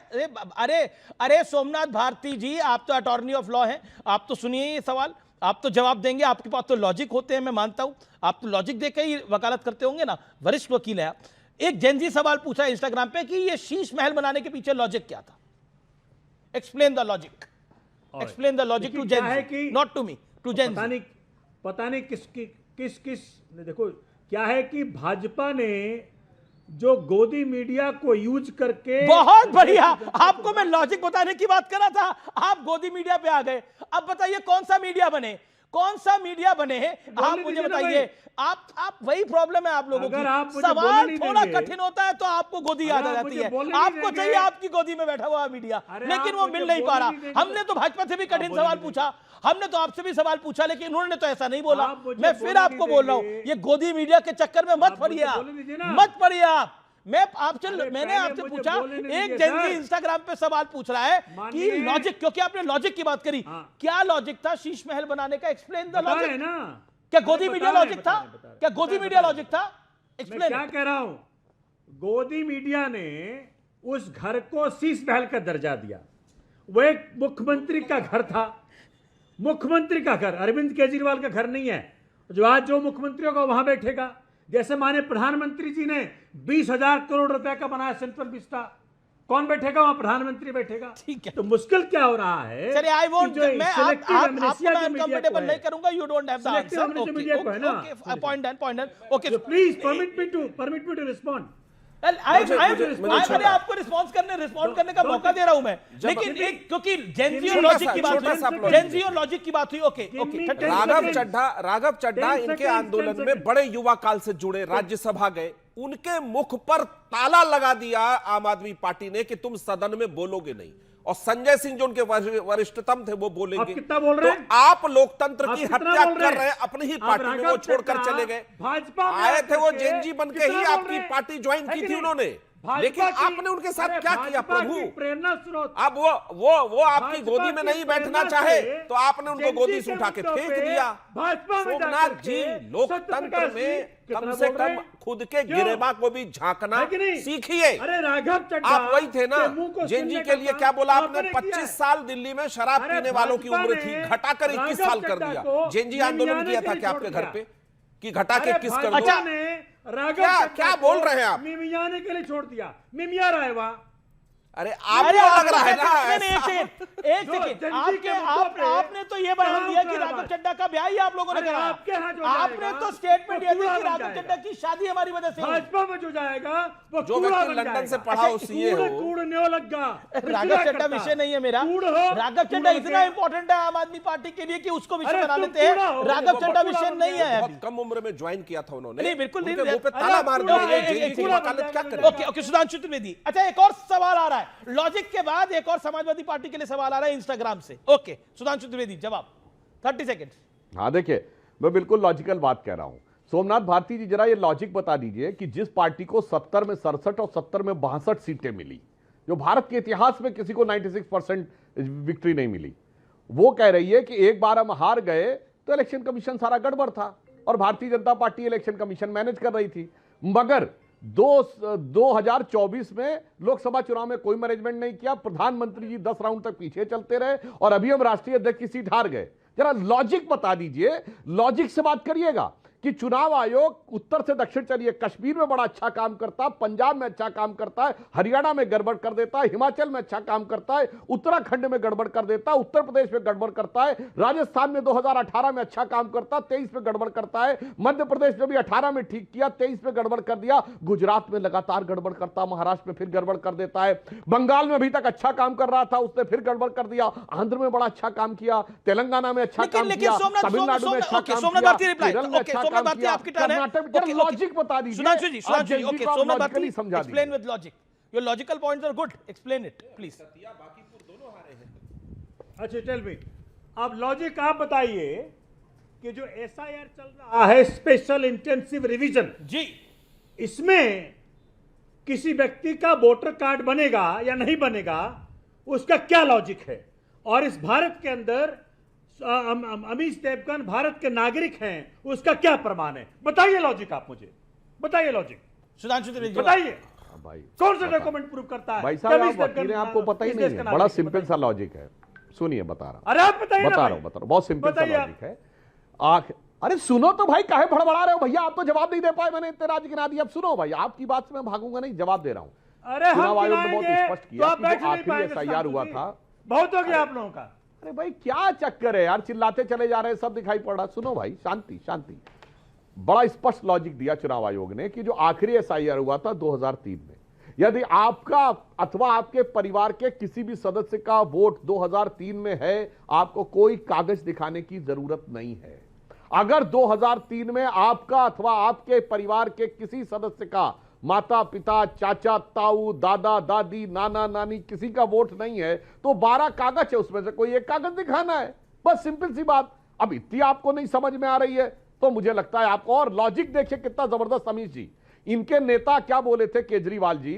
अरे सोमनाथ भारती जी, आप तो अटॉर्नी ऑफ लॉ हैं, आप तो सुनिए ये सवाल, आप तो जवाब देंगे। आपके पास तो लॉजिक होते हैं, मैं मानता हूं, आप तो लॉजिक देकर ही वकालत करते होंगे ना, वरिष्ठ वकील है आप। एक जेन जी सवाल पूछा है इंस्टाग्राम पे कि ये शीश महल बनाने के पीछे लॉजिक क्या था? Explain the logic, explain the logic to gen Z, not to me, to gen Z. पता नहीं किस देखो क्या है कि भाजपा ने जो गोदी मीडिया को यूज करके, बहुत बढ़िया, आपको मैं लॉजिक बताने की बात कर रहा था, आप गोदी मीडिया पे आ गए। अब बताइए कौन सा मीडिया बने, कौन सा मीडिया बने? आप मुझे बताइए। आप वही प्रॉब्लम है आप लोगों की, सवाल थोड़ा कठिन होता है तो आपको गोदी याद आ जाती है। आपको चाहिए आपकी गोदी में बैठा हुआ मीडिया, लेकिन वो मिल नहीं पा रहा। हमने तो भाजपा से भी कठिन सवाल पूछा, हमने तो आपसे भी सवाल पूछा, लेकिन उन्होंने तो ऐसा नहीं बोला। मैं फिर आपको बोल रहा हूं, ये गोदी मीडिया के चक्कर में मत पड़िए आप, मत पड़िए आप। मैंने आपसे पूछा, एक जेन जी इंस्टाग्राम पे सवाल पूछ रहा है कि लॉजिक, क्योंकि आपने लॉजिक की बात करी, क्या लॉजिक था शीश महल बनाने का? Explain the logic. क्या गोदी मीडिया लॉजिक था? क्या गोदी मीडिया लॉजिक था? एक्सप्लेन। क्या कह रहा हूं, गोदी मीडिया ने उस घर को शीश महल का दर्जा दिया। वो एक मुख्यमंत्री का घर था, मुख्यमंत्री का घर, अरविंद केजरीवाल का घर नहीं है जो आज जो मुख्यमंत्री होगा वहां बैठेगा। जैसे माने प्रधानमंत्री जी ने 20,000 करोड़ रुपए का बनाया सेंट्रल विस्टा, कौन बैठेगा वहां? प्रधानमंत्र बैठेगा। ठीक है, तो मुश्किल क्या हो रहा है? चलिए, आई वोंट, मैं आपको अनकंफर्टेबल नहीं करूंगा। You don't have the answer. Okay, point. Okay, please permit me to respond. आपको रिस्पॉन्ड करने का मौका दे रहा हूं मैं, लेकिन क्योंकि जेन जी और लॉजिक की बात हुई, जेन जी और लॉजिक की बात हुई। ओके, राघव चड्ढा इनके आंदोलन में बड़े युवा काल से जुड़े, राज्यसभा गए, उनके मुख पर ताला लगा दिया आम आदमी पार्टी ने कि तुम सदन में बोलोगे नहीं। और संजय सिंह जो उनके वरिष्ठतम थे वो बोलेंगे, आप कितना बोल रहे हैं? तो आप लोकतंत्र आप की कितना हत्या बोल रहे कर रहे हैं अपनी ही पार्टी में, वो छोड़कर चले गए। भाजपा में आए थे वो आकर के जेएनजी बन के ही कितना बोल आपकी रहे हैं? पार्टी ज्वाइन है की कि थी नहीं? उन्होंने, भाजपा लेकिन की- आपने उनके साथ अरे क्या किया भाजपा प्रभु? की प्रेरणा स्रोत अब वो आपकी भाजपा गोदी में की नहीं बैठना प्रेरणा चाहे से तो आपने उनको जेएनजी गोदी से के उठा के मुद्दों फेंक पे दिया। भाजपा में सोमनाथ जाकर जी, के लोकतंत्र सत्यप्रकाश जी में कितना कम से बोल रहे कम हैं? खुद के क्यों? गिरेबा को भी झांकना है कि नहीं? सीखिए। अरे राघव चड्ढा आप वही थे ना, के मुंह को जेएनजी सुनने के का लिए काम क्या बोला आपने? किया 25 है। साल दिल्ली में शराब अरे पीने वालों की भाजपा उम्र ने थी, घटाकर 21 राघव साल कर चड्ढा दिया। को जेएनजी आंदोलन मिमियाने किया के था लिए क्या छोड़ आपके दिया। घर पे कि घटा के अरे किस कर भाजपा दो? ने राघव क्या- चड्ढा क्या को बोल रहे हैं आप? मिमियाने के लिए छोड़ दिया। मिमिया रायवा अरे आपको लग रहा है ना नहीं, एक ऐसा? सेकंड, एक जो सेकंड, जनजी आपके के मुद्दों पे आपने तो ये बयान कहाँ दिया कि उतरा राघव बात? चड्ढा का ब्याह ही आप लोगों ने अरे कराया। आपके यहाँ जो आपने जाएगा, तो स्टेटमेंट वो दिया था कूड़ा कि बन राघव जाएगा। चड्ढा की शादी हमारी वजह से हुई। भाजपा में जो जाएगा वो जो कूड़ा व्यक्ति बन लंदन से जाएगा। पढ़ा हो, सीए हो। कूड़ने लगा राघव चड्ढा विषय नहीं है मेरा। राघव चड्ढा इतना इंपॉर्टेंट है आम आदमी पार्टी के लिए कि उसको विषय अरे बना तुम लेते हैं। कूड़ा हो, राघव वो चड्ढा कूड़ा विषय बन नहीं गया। है बहुत अभी। कम उम्र में ज्वाइन किया था उन्होंने। नहीं, बिल्कुल नहीं। उनके मुंह पे अरे ताला आप मार कूड़ा- दिया। एक- जेएनजी एक- की कूड़ा वकालत बन क्या जाएगा। करें? ओके ओके, सुधांशु त्रिवेदी, अच्छा एक और सवाल आ रहा है लॉजिक के बाद, एक और समाजवादी पार्टी के लिए सवाल आ रहा है इंस्टाग्राम से। ओके सुधांशु त्रिवेदी, जवाब 30 सेकंड। हाँ देखिए, मैं बिल्कुल लॉजिकल बात कह रहा हूं। सोमनाथ भारती जी, जरा ये लॉजिक बता दीजिए कि जिस पार्टी को 70 में 67 और 70 में 62 सीटें मिली, जो भारत के इतिहास में किसी को 96% विक्ट्री नहीं मिली, वो कह रही है कि एक बार हम हार गए तो इलेक्शन कमीशन सारा गड़बड़ था और Bharatiya Janata party election commission manage कर रही थी। मगर 2024 में लोकसभा चुनाव में कोई मैनेजमेंट नहीं किया, प्रधानमंत्री जी 10 राउंड तक पीछे चलते रहे और अभी हम राष्ट्रीय अध्यक्ष की सीट हार गए। जरा लॉजिक बता दीजिए, लॉजिक से बात करिएगा कि चुनाव आयोग उत्तर से दक्षिण चलिए, कश्मीर में बड़ा अच्छा काम करता है, पंजाब में अच्छा काम करता है, हरियाणा में गड़बड़ कर देता है, हिमाचल में अच्छा काम करता है, उत्तराखंड में गड़बड़ कर देता है, उत्तर प्रदेश में गड़बड़ करता है, राजस्थान में 2018 में अच्छा काम करता है, 23 में गड़बड़ करता है, मध्य प्रदेश में भी 18 में ठीक किया, 23 में गड़बड़ कर दिया, गुजरात में लगातार गड़बड़ करता, महाराष्ट्र में फिर गड़बड़ कर देता है, बंगाल में अभी तक अच्छा काम कर रहा था, उसने फिर गड़बड़ कर दिया, आंध्र में बड़ा अच्छा काम किया, तेलंगाना में अच्छा काम किया, तमिलनाडु में अच्छा काम किया, केरल में अच्छा काम किया, कर्नाटक में। लॉजिक बता दीजिए सुधांशु जी, ओके, सोमनाथ भारती, समझा explain with logic. Your logical points are good, explain it please. अच्छा टेल मी, अब लॉजिक आप बताइए कि जो एसआईआर चल रहा है, स्पेशल इंटेंसिव रिवीजन जी, इसमें किसी व्यक्ति का वोटर कार्ड बनेगा या नहीं बनेगा, उसका क्या लॉजिक है? और इस भारत के अंदर अमीश देवगन भारत के नागरिक हैं, उसका क्या प्रमाण है? बताइए लॉजिक, आप मुझे बताइए लॉजिक, सुधांशु त्रिवेदी बताइए भाई कौन सा डॉक्यूमेंट प्रूव करता है? भाई कि साहब, अमीश आप वकील देवगन हैं, आपको पता ही इस नहीं देश का है। नागरिक बड़ा है, सिंपल बताइए। सा लॉजिक है, सुनिए बता रहा अरे आप बताइए ना बता भाई। रहा हूं, बहुत सिंपल सा बताइए आप। लॉजिक है। अरे सुनो तो भाई, काहे भड़बड़ा रहे हो भैया? आप तो जवाब नहीं दे पाए, मैंने इतने राज्य गिना दिया। अब सुनो भाई, आपकी बात से मैं भागूंगा नहीं, जवाब दे रहा हूं। अरे हम चुनाव आयोग ने बहुत गिनाएंगे, स्पष्ट तो किया आप कि बैठ जो नहीं आखिरी पाएंगे, एसआईआर हुआ सुधांशु था। जी। बहुत हो गया आप लोगों का। अरे भाई क्या चक्कर है यार, चिल्लाते चले जा रहे हैं, सब दिखाई पड़ रहा। सुनो भाई, शांति शांति। बड़ा स्पष्ट लॉजिक दिया चुनाव आयोग ने कि जो आखिरी एसआईआर हुआ था 2003 में, यदि आपका अथवा आपके परिवार के किसी भी सदस्य का वोट 2003 में है, आपको कोई कागज दिखाने की जरूरत नहीं है। अगर 2003 में आपका अथवा आपके परिवार के किसी सदस्य का, माता पिता, चाचा ताऊ, दादा दादी, नाना नानी, किसी का वोट नहीं है, तो 12 कागज है, उसमें से कोई एक कागज दिखाना है। बस सिंपल सी बात। अब इतनी आपको नहीं समझ में आ रही है तो मुझे लगता है आपको। और लॉजिक देखिए कितना जबरदस्त। अमीश जी, इनके नेता क्या बोले थे, केजरीवाल जी,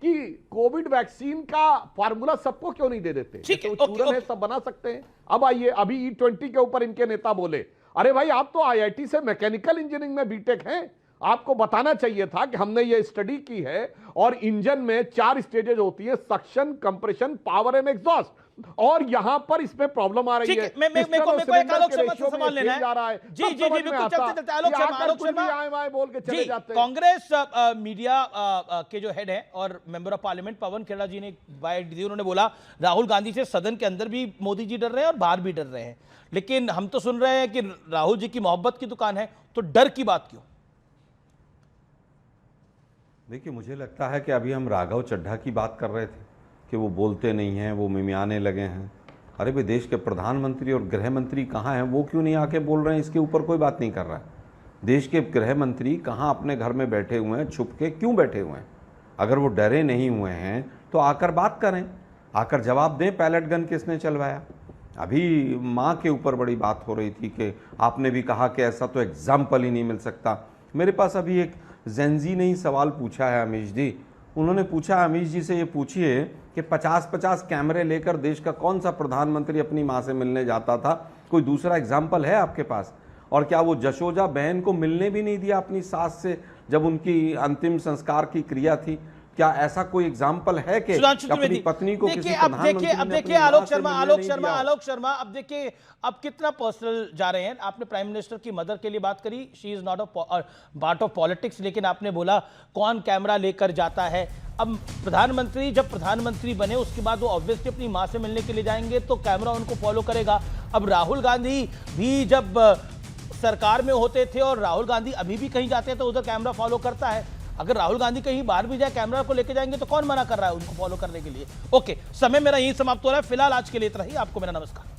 कि कोविड वैक्सीन का फार्मूला सबको क्यों नहीं दे देते? ठीक है, तो चूरन है, सब बना सकते हैं। अब आइए, अभी E20 के ऊपर इनके नेता बोले, अरे भाई आप तो IIT से मैकेनिकल इंजीनियरिंग में बीटेक हैं, आपको बताना चाहिए था कि हमने ये स्टडी की है और इंजन में 4 स्टेजेस होती है, suction, compression, power and exhaust, और यहां पर इसमें प्रॉब्लम आ रही है। मेरे को एक आलोक शर्मा से सवाल लेना है। जी बिल्कुल, चलते आलोक शर्मा बोल के चले जाते हैं। कांग्रेस मीडिया के जो हेड हैं और member of parliament Pawan Khera जी ने बाइट दी, उन्होंने बोला राहुल गांधी से सदन के अंदर भी मोदी जी डर रहे हैं और बाहर भी डर रहे हैं, लेकिन हम तो सुन रहे हैं कि राहुल जी की मोहब्बत की दुकान है, तो डर की बात क्यों? देखिए, मुझे लगता है कि अभी हम राघव चड्ढा की बात कर रहे थे कि वो बोलते नहीं हैं, वो मिमियाने लगे हैं। अरे भाई, देश के प्रधानमंत्री और गृह मंत्री कहाँ हैं? वो क्यों नहीं आके बोल रहे हैं? इसके ऊपर कोई बात नहीं कर रहा है। देश के गृह मंत्री कहाँ अपने घर में बैठे हुए हैं, छुप के क्यों बैठे हुए हैं? अगर वो डरे नहीं हुए हैं तो आकर बात करें। आकर जवाब दें, पैलेट गन किसने चलवाया। अभी माँ के ऊपर बड़ी बात हो रही थी कि आपने भी कहा कि ऐसा तो एग्जाम्पल ही नहीं मिल सकता। मेरे पास अभी एक जेंजी ने ही सवाल पूछा है अमीश जी। उन्होंने पूछा अमीश जी से, ये पूछिए कि 50-50 कैमरे लेकर देश का कौन सा प्रधानमंत्री अपनी माँ से मिलने जाता था? कोई दूसरा एग्जाम्पल है आपके पास? और क्या वो जशोदा बहन को मिलने भी नहीं दिया अपनी सास से जब उनकी अंतिम संस्कार की क्रिया थी? क्या ऐसा कोई एग्जाम्पल है कि अपनी पत्नी को किसी प्रधानमंत्री अब देखिए आलोक शर्मा, अब देखिए अब कितना पर्सनल जा रहे हैं। आपने प्राइम मिनिस्टर की मदर के लिए बात करी, she is not a part of politics, लेकिन आपने बोला कौन कैमरा लेकर जाता है। अब प्रधानमंत्री जब प्रधानमंत्री बने उसके बाद वो ऑब्वियसली अपनी मां से मिलने के लिए जाएंगे तो कैमरा उनको फॉलो करेगा। अब राहुल गांधी भी जब सरकार में होते थे और राहुल गांधी अभी भी कहीं जाते हैं तो उधर कैमरा फॉलो करता है। अगर राहुल गांधी कहीं बाहर भी जाए कैमरा को लेके जाएंगे तो कौन मना कर रहा है उनको फॉलो करने के लिए। ओके, समय मेरा यही समाप्त हो रहा है। फिलहाल आज के लिए इतना ही। आपको मेरा नमस्कार।